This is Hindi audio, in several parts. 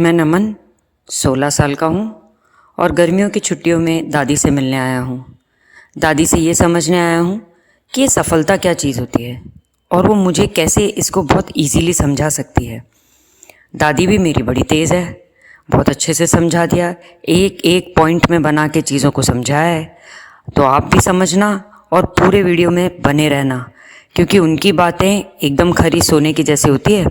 मैं नमन 16 साल का हूँ और गर्मियों की छुट्टियों में दादी से मिलने आया हूँ। दादी से ये समझने आया हूँ कि ये सफलता क्या चीज़ होती है और वो मुझे कैसे इसको बहुत इजीली समझा सकती है। दादी भी मेरी बड़ी तेज़ है, बहुत अच्छे से समझा दिया, एक एक पॉइंट में बना के चीज़ों को समझाया है। तो आप भी समझना और पूरे वीडियो में बने रहना, क्योंकि उनकी बातें एकदम खरी सोने की जैसी होती है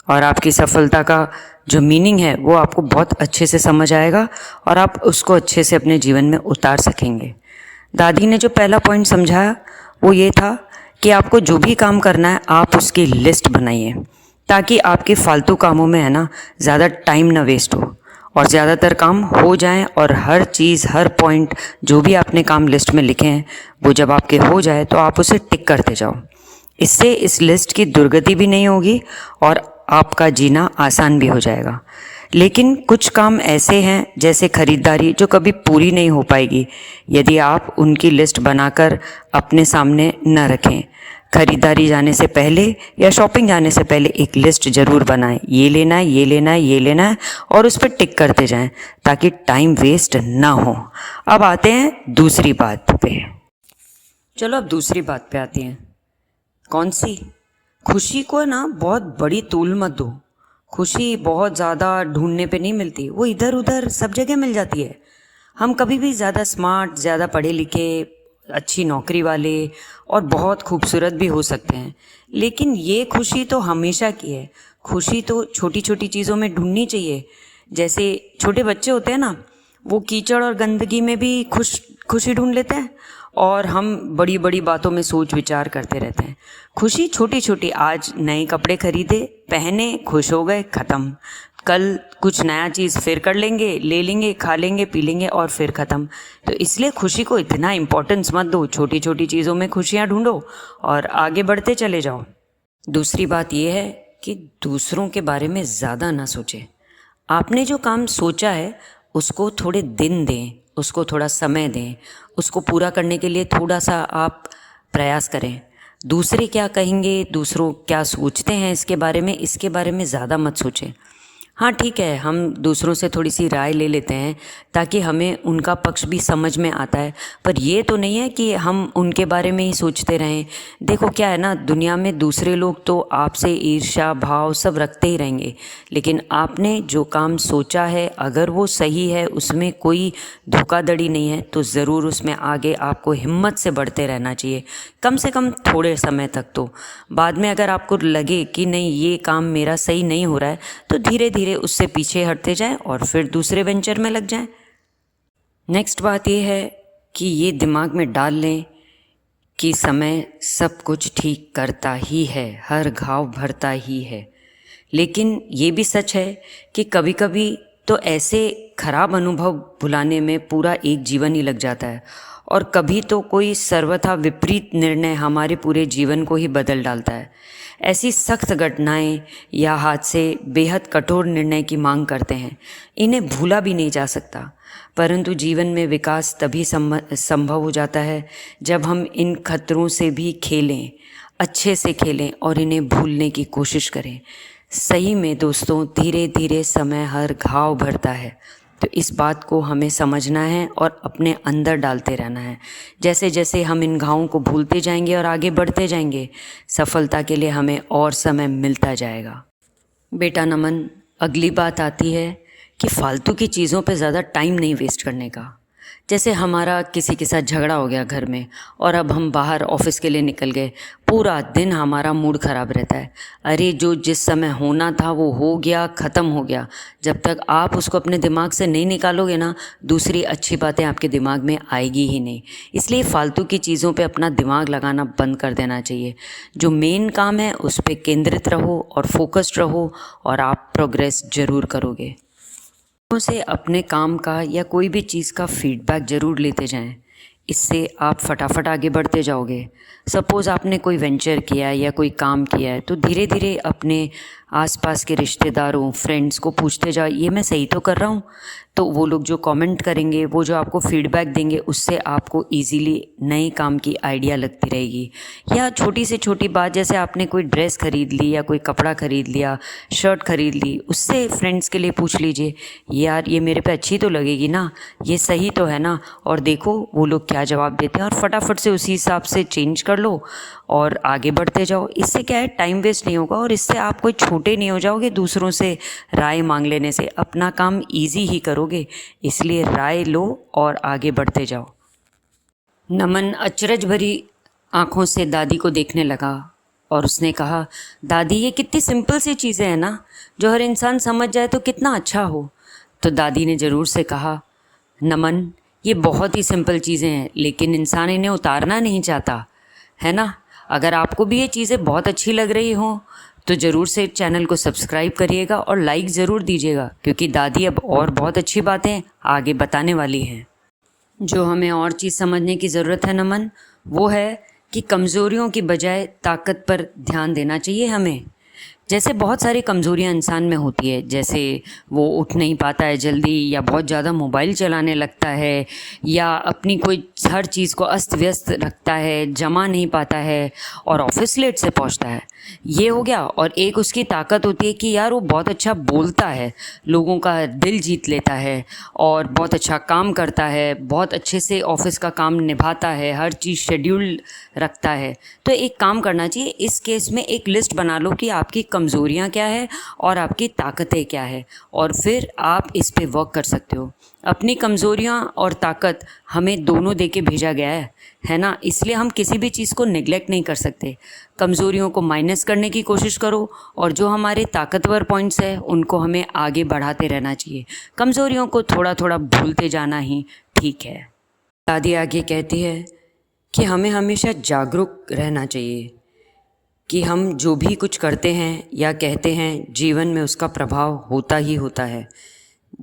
और आपकी सफलता का जो मीनिंग है वो आपको बहुत अच्छे से समझ आएगा और आप उसको अच्छे से अपने जीवन में उतार सकेंगे। दादी ने जो पहला पॉइंट समझाया वो ये था कि आपको जो भी काम करना है आप उसकी लिस्ट बनाइए, ताकि आपके फालतू कामों में है ना ज़्यादा टाइम ना वेस्ट हो और ज़्यादातर काम हो जाएं और हर चीज़ हर पॉइंट जो भी आपने काम लिस्ट में लिखे हैं वो जब आपके हो जाए तो आप उसे टिक करते जाओ। इससे इस लिस्ट की दुर्गति भी नहीं होगी और आपका जीना आसान भी हो जाएगा। लेकिन कुछ काम ऐसे हैं जैसे खरीदारी जो कभी पूरी नहीं हो पाएगी यदि आप उनकी लिस्ट बनाकर अपने सामने न रखें। खरीदारी जाने से पहले या शॉपिंग जाने से पहले एक लिस्ट ज़रूर बनाएं, ये लेना है, ये लेना है, ये लेना है, और उस पर टिक करते जाएं ताकि टाइम वेस्ट ना हो। अब आते हैं दूसरी बात पे। चलो अब दूसरी बात पे आती हैं। कौन सी? खुशी को ना बहुत बड़ी तूल मत दो। खुशी बहुत ज़्यादा ढूंढने पे नहीं मिलती, वो इधर उधर सब जगह मिल जाती है। हम कभी भी ज़्यादा स्मार्ट, ज़्यादा पढ़े लिखे, अच्छी नौकरी वाले और बहुत खूबसूरत भी हो सकते हैं, लेकिन ये खुशी तो हमेशा की है। खुशी तो छोटी छोटी चीज़ों में ढूंढनी चाहिए। जैसे छोटे बच्चे होते हैं ना, वो कीचड़ और गंदगी में भी खुशी ढूंढ लेते हैं और हम बड़ी बड़ी बातों में सोच विचार करते रहते हैं। खुशी छोटी छोटी, आज नए कपड़े खरीदे, पहने, खुश हो गए, ख़त्म। कल कुछ नया चीज़ फिर कर लेंगे, ले लेंगे, खा लेंगे, पी लेंगे और फिर ख़त्म। तो इसलिए खुशी को इतना इम्पोर्टेंस मत दो, छोटी छोटी चीज़ों में खुशियाँ ढूंढो और आगे बढ़ते चले जाओ। दूसरी बात यह है कि दूसरों के बारे में ज़्यादा ना सोचें। आपने जो काम सोचा है उसको थोड़े दिन दें, उसको थोड़ा समय दें, उसको पूरा करने के लिए थोड़ा सा आप प्रयास करें। दूसरे क्या कहेंगे, दूसरों क्या सोचते हैं इसके बारे में ज़्यादा मत सोचें। हाँ ठीक है, हम दूसरों से थोड़ी सी राय ले लेते हैं ताकि हमें उनका पक्ष भी समझ में आता है, पर ये तो नहीं है कि हम उनके बारे में ही सोचते रहें। देखो क्या है ना, दुनिया में दूसरे लोग तो आपसे ईर्ष्या भाव सब रखते ही रहेंगे, लेकिन आपने जो काम सोचा है अगर वो सही है, उसमें कोई धोखाधड़ी नहीं है, तो ज़रूर उसमें आगे आपको हिम्मत से बढ़ते रहना चाहिए, कम से कम थोड़े समय तक। तो बाद में अगर आपको लगे कि नहीं ये काम मेरा सही नहीं हो रहा है, तो धीरे धीरे उससे पीछे हटते जाएं और फिर दूसरे वेंचर में लग जाएं। नेक्स्ट बात ये है कि ये दिमाग में डाल लें कि समय सब कुछ ठीक करता ही है, हर घाव भरता ही है। लेकिन ये भी सच है कि कभी कभी तो ऐसे खराब अनुभव भुलाने में पूरा एक जीवन ही लग जाता है और कभी तो कोई सर्वथा विपरीत निर्णय हमारे पूरे जीवन को ही बदल डालता है। ऐसी सख्त घटनाएं या हादसे बेहद कठोर निर्णय की मांग करते हैं, इन्हें भूला भी नहीं जा सकता। परंतु जीवन में विकास तभी संभव हो जाता है जब हम इन खतरों से भी खेलें, अच्छे से खेलें और इन्हें भूलने की कोशिश करें। सही में दोस्तों, धीरे धीरे समय हर घाव भरता है, तो इस बात को हमें समझना है और अपने अंदर डालते रहना है। जैसे जैसे हम इन घावों को भूलते जाएंगे और आगे बढ़ते जाएंगे, सफलता के लिए हमें और समय मिलता जाएगा। बेटा नमन, अगली बात आती है कि फालतू की चीज़ों पे ज़्यादा टाइम नहीं वेस्ट करने का। जैसे हमारा किसी के साथ झगड़ा हो गया घर में और अब हम बाहर ऑफिस के लिए निकल गए, पूरा दिन हमारा मूड ख़राब रहता है। अरे जो जिस समय होना था वो हो गया, ख़त्म हो गया। जब तक आप उसको अपने दिमाग से नहीं निकालोगे ना, दूसरी अच्छी बातें आपके दिमाग में आएगी ही नहीं। इसलिए फालतू की चीज़ों पे अपना दिमाग लगाना बंद कर देना चाहिए। जो मेन काम है उस पर केंद्रित रहो और फोकस्ड रहो और आप प्रोग्रेस ज़रूर करोगे। से अपने काम का या कोई भी चीज़ का फीडबैक ज़रूर लेते जाएं। इससे आप फटाफट आगे बढ़ते जाओगे। सपोज़ आपने कोई वेंचर किया है या कोई काम किया है, तो धीरे धीरे अपने आसपास के रिश्तेदारों, फ्रेंड्स को पूछते जाओ, ये मैं सही तो कर रहा हूँ? तो वो लोग जो कमेंट करेंगे, वो जो आपको फीडबैक देंगे, उससे आपको इजीली नए काम की आइडिया लगती रहेगी। या छोटी से छोटी बात, जैसे आपने कोई ड्रेस खरीद ली या कोई कपड़ा खरीद लिया, शर्ट खरीद ली, उससे फ्रेंड्स के लिए पूछ लीजिए, यार ये मेरे पे अच्छी तो लगेगी ना, ये सही तो है ना? और देखो वो लोग क्या जवाब देते हैं, और फटाफट से उसी हिसाब से चेंज कर लो और आगे बढ़ते जाओ। इससे क्या है, टाइम वेस्ट नहीं होगा और इससे आप कोई छोटे नहीं हो जाओगे दूसरों से राय मांग लेने से। अपना काम इजी ही करोगे, इसलिए राय लो और आगे बढ़ते जाओ। नमन अचरज भरी आंखों से दादी को देखने लगा और उसने कहा, दादी ये कितनी सिंपल सी चीज़ें हैं ना, जो हर इंसान समझ जाए तो कितना अच्छा हो। तो दादी ने ज़रूर से कहा, नमन ये बहुत ही सिंपल चीज़ें हैं, लेकिन इंसान इन्हें उतारना नहीं चाहता, है ना? अगर आपको भी ये चीज़ें बहुत अच्छी लग रही हों तो ज़रूर से चैनल को सब्सक्राइब करिएगा और लाइक ज़रूर दीजिएगा, क्योंकि दादी अब और बहुत अच्छी बातें आगे बताने वाली हैं। जो हमें और चीज़ समझने की ज़रूरत है नमन, वो है कि कमज़ोरियों की बजाय ताकत पर ध्यान देना चाहिए हमें। जैसे बहुत सारी कमज़ोरियाँ इंसान में होती है, जैसे वो उठ नहीं पाता है जल्दी, या बहुत ज़्यादा मोबाइल चलाने लगता है, या अपनी कोई हर चीज़ को अस्त व्यस्त रखता है, जमा नहीं पाता है और ऑफिस लेट से पहुंचता है। ये हो गया। और एक उसकी ताकत होती है कि यार वो बहुत अच्छा बोलता है, लोगों का दिल जीत लेता है और बहुत अच्छा काम करता है, बहुत अच्छे से ऑफिस का काम निभाता है, हर चीज़ शेड्यूल रखता है। तो एक काम करना चाहिए, इस केस में एक लिस्ट बना लो कि आपकी कमज़ोरियाँ क्या है और आपकी ताकतें क्या है, और फिर आप इस पे वर्क कर सकते हो। अपनी कमज़ोरियाँ और ताकत हमें दोनों दे के भेजा गया है ना? इसलिए हम किसी भी चीज़ को नेग्लेक्ट नहीं कर सकते। कमज़ोरियों को माइनस करने की कोशिश करो और जो हमारे ताकतवर पॉइंट्स है उनको हमें आगे बढ़ाते रहना चाहिए। कमज़ोरियों को थोड़ा थोड़ा भूलते जाना ही ठीक है। दादी आगे कहती है कि हमें हमेशा जागरूक रहना चाहिए कि हम जो भी कुछ करते हैं या कहते हैं, जीवन में उसका प्रभाव होता ही होता है।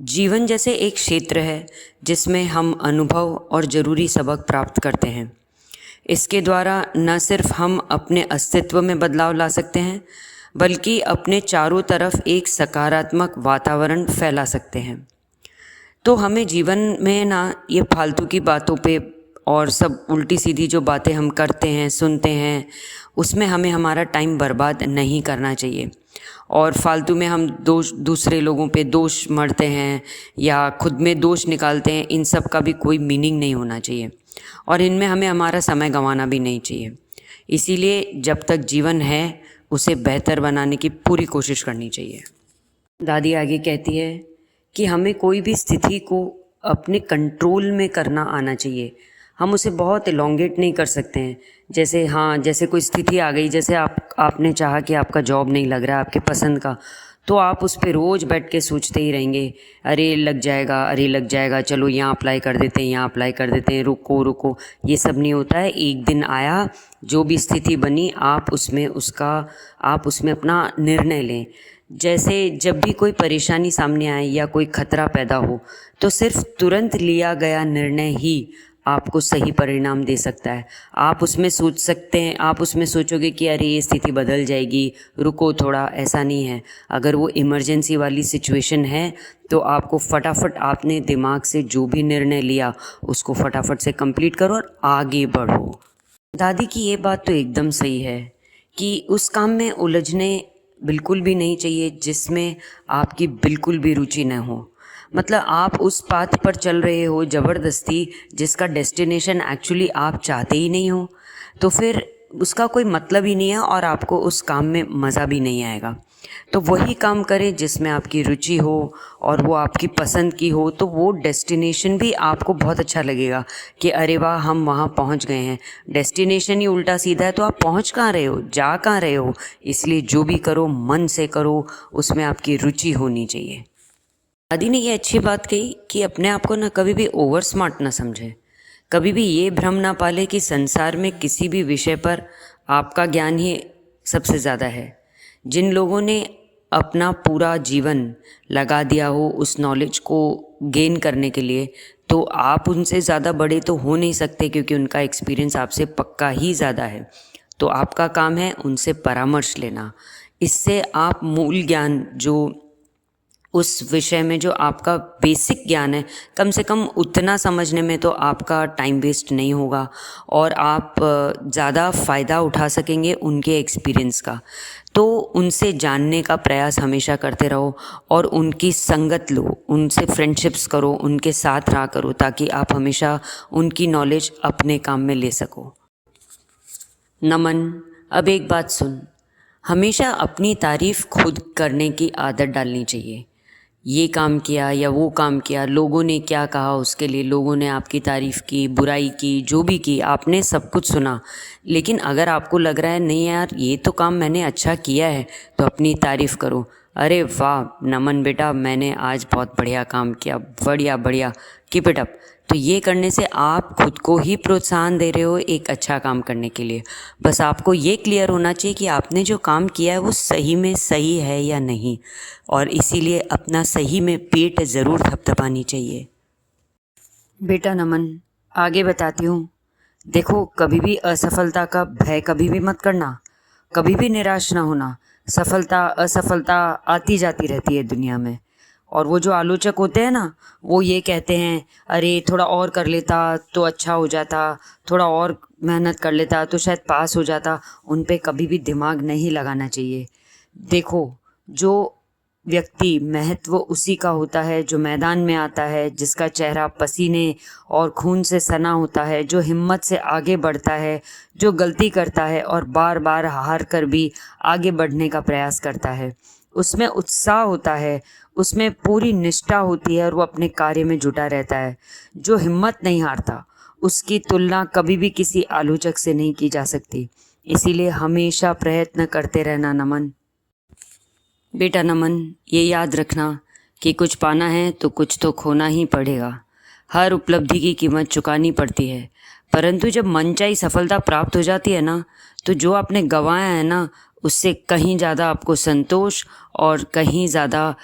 जीवन जैसे एक क्षेत्र है जिसमें हम अनुभव और ज़रूरी सबक प्राप्त करते हैं। इसके द्वारा न सिर्फ हम अपने अस्तित्व में बदलाव ला सकते हैं, बल्कि अपने चारों तरफ एक सकारात्मक वातावरण फैला सकते हैं। तो हमें जीवन में ना ये फालतू की बातों पे और सब उल्टी सीधी जो बातें हम करते हैं, सुनते हैं, उसमें हमें हमारा टाइम बर्बाद नहीं करना चाहिए। और फालतू में हम दूसरे लोगों पे दोष मढ़ते हैं या खुद में दोष निकालते हैं, इन सब का भी कोई मीनिंग नहीं होना चाहिए और इनमें हमें हमारा समय गंवाना भी नहीं चाहिए। इसीलिए जब तक जीवन है उसे बेहतर बनाने की पूरी कोशिश करनी चाहिए। दादी आगे कहती है कि हमें कोई भी स्थिति को अपने कंट्रोल में करना आना चाहिए। हम उसे बहुत इलोंगेट नहीं कर सकते हैं। जैसे कोई स्थिति आ गई, जैसे आपने चाहा कि आपका जॉब नहीं लग रहा है आपके पसंद का, तो आप उस पर रोज़ बैठ के सोचते ही रहेंगे, अरे लग जाएगा, अरे लग जाएगा, चलो यहाँ अप्लाई कर देते हैं, यहाँ अप्लाई कर देते हैं, रुको रुको। ये सब नहीं होता है। एक दिन आया, जो भी स्थिति बनी, आप उसमें अपना निर्णय लें। जैसे जब भी कोई परेशानी सामने आए या कोई खतरा पैदा हो, तो सिर्फ तुरंत लिया गया निर्णय ही आपको सही परिणाम दे सकता है। आप उसमें सोचोगे कि अरे ये स्थिति बदल जाएगी, रुको थोड़ा, ऐसा नहीं है। अगर वो इमरजेंसी वाली सिचुएशन है तो आपको फटाफट आपने दिमाग से जो भी निर्णय लिया उसको फटाफट से कंप्लीट करो और आगे बढ़ो। दादी की ये बात तो एकदम सही है कि उस काम में उलझने बिल्कुल भी नहीं चाहिए जिसमें आपकी बिल्कुल भी रुचि न हो। मतलब आप उस पाथ पर चल रहे हो ज़बरदस्ती, जिसका डेस्टिनेशन एक्चुअली आप चाहते ही नहीं हो, तो फिर उसका कोई मतलब ही नहीं है और आपको उस काम में मज़ा भी नहीं आएगा। तो वही काम करें जिसमें आपकी रुचि हो और वो आपकी पसंद की हो, तो वो डेस्टिनेशन भी आपको बहुत अच्छा लगेगा कि अरे वाह, हम वहाँ पहुँच गए हैं। डेस्टिनेशन ही उल्टा सीधा है तो आप पहुँच कहाँ रहे हो, जा कहाँ रहे हो। इसलिए जो भी करो मन से करो, उसमें आपकी रुचि होनी चाहिए। दादी ने ये अच्छी बात कही कि अपने आप को ना कभी भी ओवर स्मार्ट ना समझे, कभी भी ये भ्रम ना पाले कि संसार में किसी भी विषय पर आपका ज्ञान ही सबसे ज़्यादा है। जिन लोगों ने अपना पूरा जीवन लगा दिया हो उस नॉलेज को गेन करने के लिए, तो आप उनसे ज़्यादा बड़े तो हो नहीं सकते, क्योंकि उनका एक्सपीरियंस आपसे पक्का ही ज़्यादा है। तो आपका काम है उनसे परामर्श लेना। इससे आप मूल ज्ञान, जो उस विषय में जो आपका बेसिक ज्ञान है, कम से कम उतना समझने में तो आपका टाइम वेस्ट नहीं होगा और आप ज़्यादा फ़ायदा उठा सकेंगे उनके एक्सपीरियंस का। तो उनसे जानने का प्रयास हमेशा करते रहो और उनकी संगत लो, उनसे फ्रेंडशिप्स करो, उनके साथ रहा करो, ताकि आप हमेशा उनकी नॉलेज अपने काम में ले सको। नमन, अब एक बात सुन, हमेशा अपनी तारीफ़ खुद करने की आदत डालनी चाहिए। ये काम किया या वो काम किया, लोगों ने क्या कहा उसके लिए, लोगों ने आपकी तारीफ़ की, बुराई की, जो भी की, आपने सब कुछ सुना। लेकिन अगर आपको लग रहा है नहीं यार ये तो काम मैंने अच्छा किया है, तो अपनी तारीफ़ करो। अरे वाह नमन बेटा, मैंने आज बहुत बढ़िया काम किया, बढ़िया बढ़िया, कीप इट अप। तो ये करने से आप खुद को ही प्रोत्साहन दे रहे हो एक अच्छा काम करने के लिए। बस आपको ये क्लियर होना चाहिए कि आपने जो काम किया है वो सही में सही है या नहीं, और इसीलिए अपना सही में पेट ज़रूर थपथपानी चाहिए। बेटा नमन, आगे बताती हूँ। देखो, कभी भी असफलता का भय कभी भी मत करना, कभी भी निराश ना होना। सफलता असफलता आती जाती रहती है दुनिया में, और वो जो आलोचक होते हैं ना, वो ये कहते हैं अरे थोड़ा और कर लेता तो अच्छा हो जाता, थोड़ा और मेहनत कर लेता तो शायद पास हो जाता। उन पे कभी भी दिमाग नहीं लगाना चाहिए। देखो, जो व्यक्ति महत्व उसी का होता है जो मैदान में आता है, जिसका चेहरा पसीने और खून से सना होता है, जो हिम्मत से आगे बढ़ता है, जो गलती करता है और बार बार हार कर भी आगे बढ़ने का प्रयास करता है। उसमें उत्साह होता है, उसमें पूरी निष्ठा होती है और वो अपने कार्य में जुटा रहता है। जो हिम्मत नहीं हारता, उसकी तुलना कभी भी किसी आलोचक से नहीं की जा सकती। इसीलिए हमेशा प्रयत्न करते रहना नमन। बेटा नमन, ये याद रखना कि कुछ पाना है तो कुछ तो खोना ही पड़ेगा। हर उपलब्धि की कीमत चुकानी पड़ती है, परंतु जब मनचाही सफलता प्राप्त हो जाती है ना, तो जो आपने गंवाया है ना, उससे कहीं ज़्यादा आपको संतोष और कहीं ज़्यादा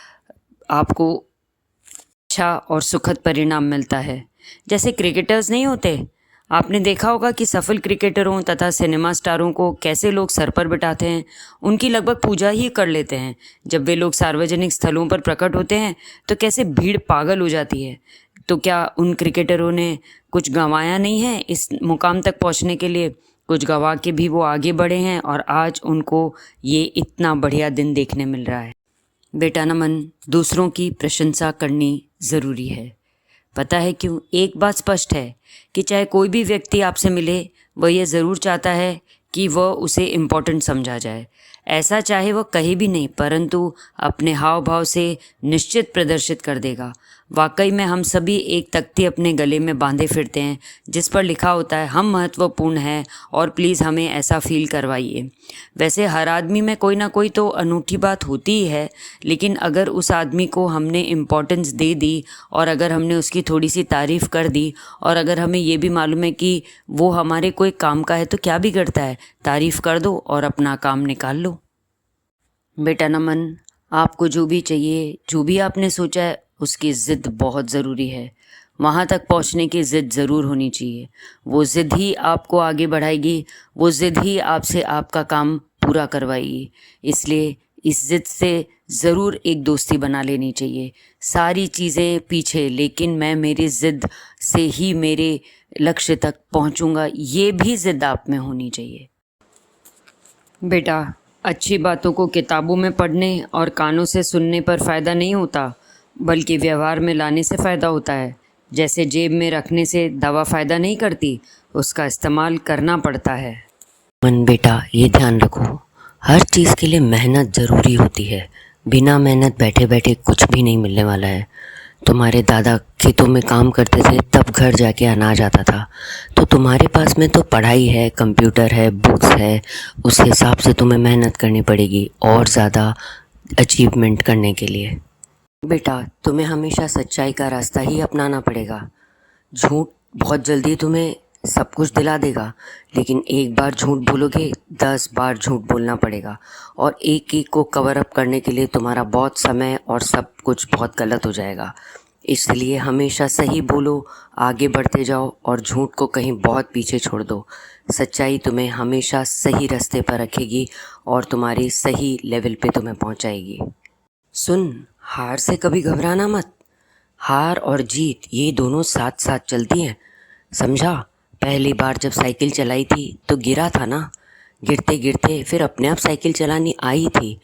आपको अच्छा और सुखद परिणाम मिलता है। जैसे क्रिकेटर्स नहीं होते, आपने देखा होगा कि सफल क्रिकेटरों तथा सिनेमा स्टारों को कैसे लोग सर पर बिठाते हैं, उनकी लगभग पूजा ही कर लेते हैं। जब वे लोग सार्वजनिक स्थलों पर प्रकट होते हैं तो कैसे भीड़ पागल हो जाती है। तो क्या उन क्रिकेटरों ने कुछ गंवाया नहीं है इस मुकाम तक पहुंचने के लिए? कुछ गंवा के भी वो आगे बढ़े हैं और आज उनको ये इतना बढ़िया दिन देखने मिल रहा है। बेटा नमन, दूसरों की प्रशंसा करनी ज़रूरी है। पता है क्यों? एक बात स्पष्ट है कि चाहे कोई भी व्यक्ति आपसे मिले, वह यह ज़रूर चाहता है कि वह उसे इम्पोर्टेंट समझा जाए। ऐसा चाहे वह कहे भी नहीं, परंतु अपने हाव भाव से निश्चित प्रदर्शित कर देगा। वाकई में हम सभी एक तख्ती अपने गले में बांधे फिरते हैं जिस पर लिखा होता है हम महत्वपूर्ण हैं और प्लीज़ हमें ऐसा फील करवाइए। वैसे हर आदमी में कोई ना कोई तो अनूठी बात होती ही है, लेकिन अगर उस आदमी को हमने इम्पोर्टेंस दे दी और अगर हमने उसकी थोड़ी सी तारीफ़ कर दी और अगर हमें ये भी मालूम है कि वो हमारे कोई काम का है, तो क्या बिगड़ता है? तारीफ़ कर दो और अपना काम निकाल लो। बेटा नमन, आपको जो भी चाहिए, जो भी आपने सोचा है, उसकी ज़िद बहुत ज़रूरी है। वहाँ तक पहुँचने की ज़िद ज़रूर होनी चाहिए। वो ज़िद ही आपको आगे बढ़ाएगी, वो ज़िद ही आपसे आपका काम पूरा करवाएगी। इसलिए इस ज़िद से ज़रूर एक दोस्ती बना लेनी चाहिए। सारी चीज़ें पीछे, लेकिन मैं मेरी ज़िद से ही मेरे लक्ष्य तक पहुँचूँगा, ये भी ज़िद आप में होनी चाहिए। बेटा, अच्छी बातों को किताबों में पढ़ने और कानों से सुनने पर फ़ायदा नहीं होता, बल्कि व्यवहार में लाने से फ़ायदा होता है। जैसे जेब में रखने से दवा फ़ायदा नहीं करती, उसका इस्तेमाल करना पड़ता है। मन बेटा, ये ध्यान रखो, हर चीज़ के लिए मेहनत ज़रूरी होती है। बिना मेहनत बैठे बैठे कुछ भी नहीं मिलने वाला है। तुम्हारे दादा खेतों में काम करते थे, तब घर जाके अनाज आता था। तो तुम्हारे पास में तो पढ़ाई है, कंप्यूटर है, बुक्स है, उस हिसाब से तुम्हें मेहनत करनी पड़ेगी और ज़्यादा अचीवमेंट करने के लिए। बेटा, तुम्हें हमेशा सच्चाई का रास्ता ही अपनाना पड़ेगा। झूठ बहुत जल्दी तुम्हें सब कुछ दिला देगा, लेकिन एक बार झूठ बोलोगे 10 बार झूठ बोलना पड़ेगा और एक एक को कवर अप करने के लिए तुम्हारा बहुत समय और सब कुछ बहुत गलत हो जाएगा। इसलिए हमेशा सही बोलो, आगे बढ़ते जाओ और झूठ को कहीं बहुत पीछे छोड़ दो। सच्चाई तुम्हें हमेशा सही रास्ते पर रखेगी और तुम्हारी सही लेवल पे तुम्हें पहुंचाएगी। सुन, हार से कभी घबराना मत। हार और जीत ये दोनों साथ साथ चलती हैं, समझा। पहली बार जब साइकिल चलाई थी तो गिरा था ना, गिरते गिरते फिर अपने आप साइकिल चलानी आई थी।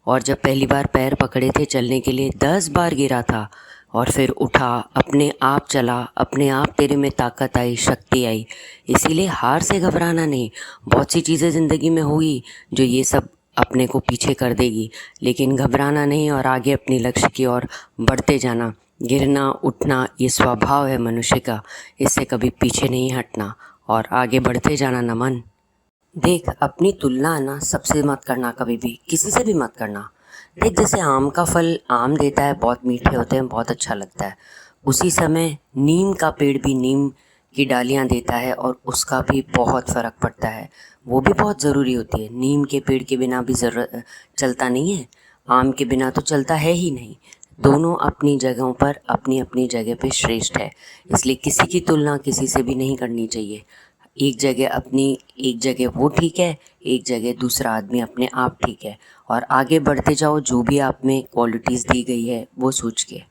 और जब पहली बार पैर पकड़े थे चलने के लिए 10 बार गिरा था और फिर उठा, अपने आप चला, अपने आप तेरे में ताकत आई, शक्ति आई। इसीलिए हार से घबराना नहीं। बहुत सी चीज़ें ज़िंदगी में हुई जो ये सब अपने को पीछे कर देगी, लेकिन घबराना नहीं और आगे अपनी लक्ष्य की ओर बढ़ते जाना। गिरना उठना ये स्वभाव है मनुष्य का, इससे कभी पीछे नहीं हटना और आगे बढ़ते जाना। नमन, देख, अपनी तुलना ना सबसे मत करना, कभी भी किसी से भी मत करना। देख, जैसे आम का फल आम देता है, बहुत मीठे होते हैं, बहुत अच्छा लगता है, उसी समय नीम का पेड़ भी नीम की डालियाँ देता है और उसका भी बहुत फ़र्क पड़ता है, वो भी बहुत ज़रूरी होती है। नीम के पेड़ के बिना भी ज़रूरत चलता नहीं है, आम के बिना तो चलता है ही नहीं। दोनों अपनी जगहों पर अपनी अपनी जगह पे श्रेष्ठ है, इसलिए किसी की तुलना किसी से भी नहीं करनी चाहिए। एक जगह अपनी, एक जगह वो ठीक है, एक जगह दूसरा आदमी अपने आप ठीक है, और आगे बढ़ते जाओ जो भी आप में क्वालिटीज़ दी गई है वो सोच के।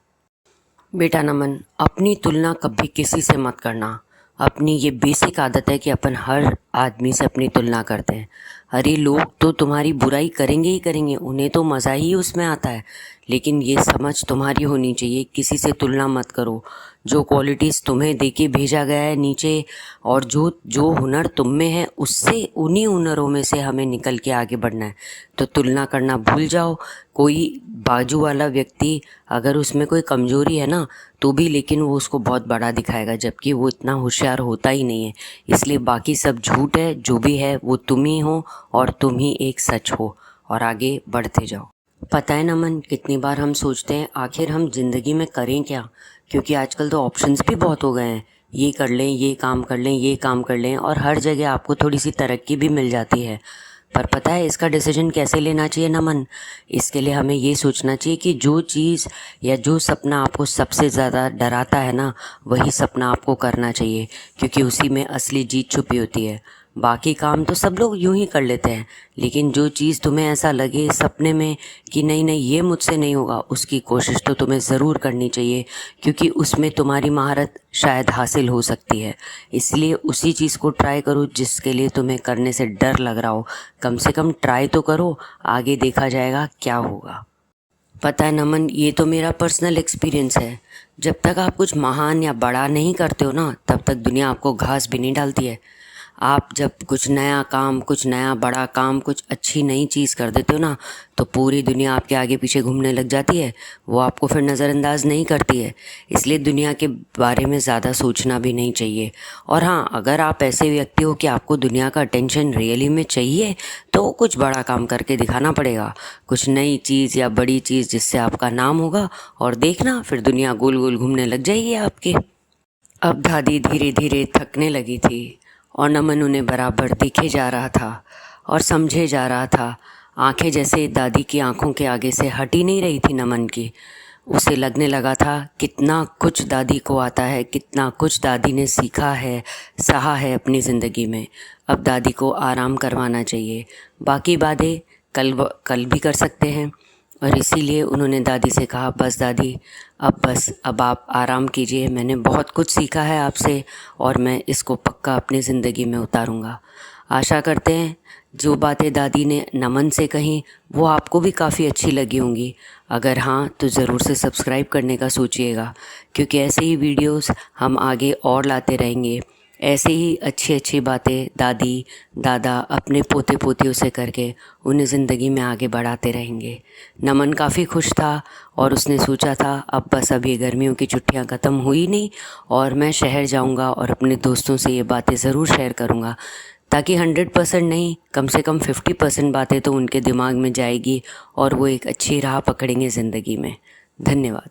बेटा नमन, अपनी तुलना कभी किसी से मत करना। अपनी ये बेसिक आदत है कि अपन हर आदमी से अपनी तुलना करते हैं। अरे लोग तो तुम्हारी बुराई करेंगे ही करेंगे, उन्हें तो मज़ा ही उसमें आता है, लेकिन ये समझ तुम्हारी होनी चाहिए, किसी से तुलना मत करो। जो क्वालिटीज़ तुम्हें देके भेजा गया है नीचे, और जो जो हुनर तुम में है, उससे उन्हीं हुनरों में से हमें निकल के आगे बढ़ना है। तो तुलना करना भूल जाओ। कोई बाजू वाला व्यक्ति अगर उसमें कोई कमज़ोरी है ना तो भी, लेकिन वो उसको बहुत बड़ा दिखाएगा, जबकि वो इतना होशियार होता ही नहीं है। इसलिए बाकी सब झूठ है, जो भी है वो तुम ही हो और तुम ही एक सच हो, और आगे बढ़ते जाओ। पता है नमन, कितनी बार हम सोचते हैं आखिर हम ज़िंदगी में करें क्या, क्योंकि आजकल तो ऑप्शंस भी बहुत हो गए हैं। ये कर लें, ये काम कर लें, ये काम कर लें, और हर जगह आपको थोड़ी सी तरक्की भी मिल जाती है। पर पता है इसका डिसीजन कैसे लेना चाहिए नमन? इसके लिए हमें ये सोचना चाहिए कि जो चीज़ या जो सपना आपको सबसे ज़्यादा डराता है ना, वही सपना आपको करना चाहिए, क्योंकि उसी में असली जीत छुपी होती है। बाकी काम तो सब लोग यूं ही कर लेते हैं, लेकिन जो चीज़ तुम्हें ऐसा लगे सपने में कि नहीं नहीं ये मुझसे नहीं होगा, उसकी कोशिश तो तुम्हें ज़रूर करनी चाहिए, क्योंकि उसमें तुम्हारी महारत शायद हासिल हो सकती है। इसलिए उसी चीज़ को ट्राई करो जिसके लिए तुम्हें करने से डर लग रहा हो। कम से कम ट्राई तो करो, आगे देखा जाएगा क्या होगा। पता है नमन, ये तो मेरा पर्सनल एक्सपीरियंस है। जब तक आप कुछ महान या बड़ा नहीं करते हो ना, तब तक दुनिया आपको घास भी नहीं डालती है। आप जब कुछ नया काम, कुछ नया बड़ा काम, कुछ अच्छी नई चीज़ कर देते हो ना, तो पूरी दुनिया आपके आगे पीछे घूमने लग जाती है, वो आपको फिर नज़रअंदाज नहीं करती है। इसलिए दुनिया के बारे में ज़्यादा सोचना भी नहीं चाहिए। और हाँ, अगर आप ऐसे व्यक्ति हो कि आपको दुनिया का अटेंशन रियली में चाहिए, तो कुछ बड़ा काम करके दिखाना पड़ेगा, कुछ नई चीज़ या बड़ी चीज़ जिससे आपका नाम होगा, और देखना फिर दुनिया गोल गोल घूमने लग जाएगी आपके। अब दादी धीरे धीरे थकने लगी थी और नमन उन्हें बराबर दिखे जा रहा था और समझे जा रहा था। आंखें जैसे दादी की आंखों के आगे से हट ही नहीं रही थी नमन की। उसे लगने लगा था कितना कुछ दादी को आता है, कितना कुछ दादी ने सीखा है, सहा है अपनी ज़िंदगी में। अब दादी को आराम करवाना चाहिए, बाकी बातें कल भी कर सकते हैं। और इसीलिए उन्होंने दादी से कहा, बस दादी, अब आप आराम कीजिए, मैंने बहुत कुछ सीखा है आपसे और मैं इसको पक्का अपनी ज़िंदगी में उतारूँगा। आशा करते हैं जो बातें दादी ने नमन से कहीं वो आपको भी काफ़ी अच्छी लगी होंगी। अगर हाँ, तो ज़रूर से सब्सक्राइब करने का सोचिएगा, क्योंकि ऐसे ही वीडियोस हम आगे और लाते रहेंगे। ऐसे ही अच्छी अच्छी बातें दादी दादा अपने पोते पोतियों से करके उन्हें ज़िंदगी में आगे बढ़ाते रहेंगे। नमन काफ़ी खुश था और उसने सोचा था अब बस अभी गर्मियों की छुट्टियां ख़त्म हुई नहीं और मैं शहर जाऊंगा और अपने दोस्तों से ये बातें ज़रूर शेयर करूंगा, ताकि 100% नहीं, कम से कम 50% बातें तो उनके दिमाग में जाएगी और वो एक अच्छी राह पकड़ेंगे ज़िंदगी में। धन्यवाद।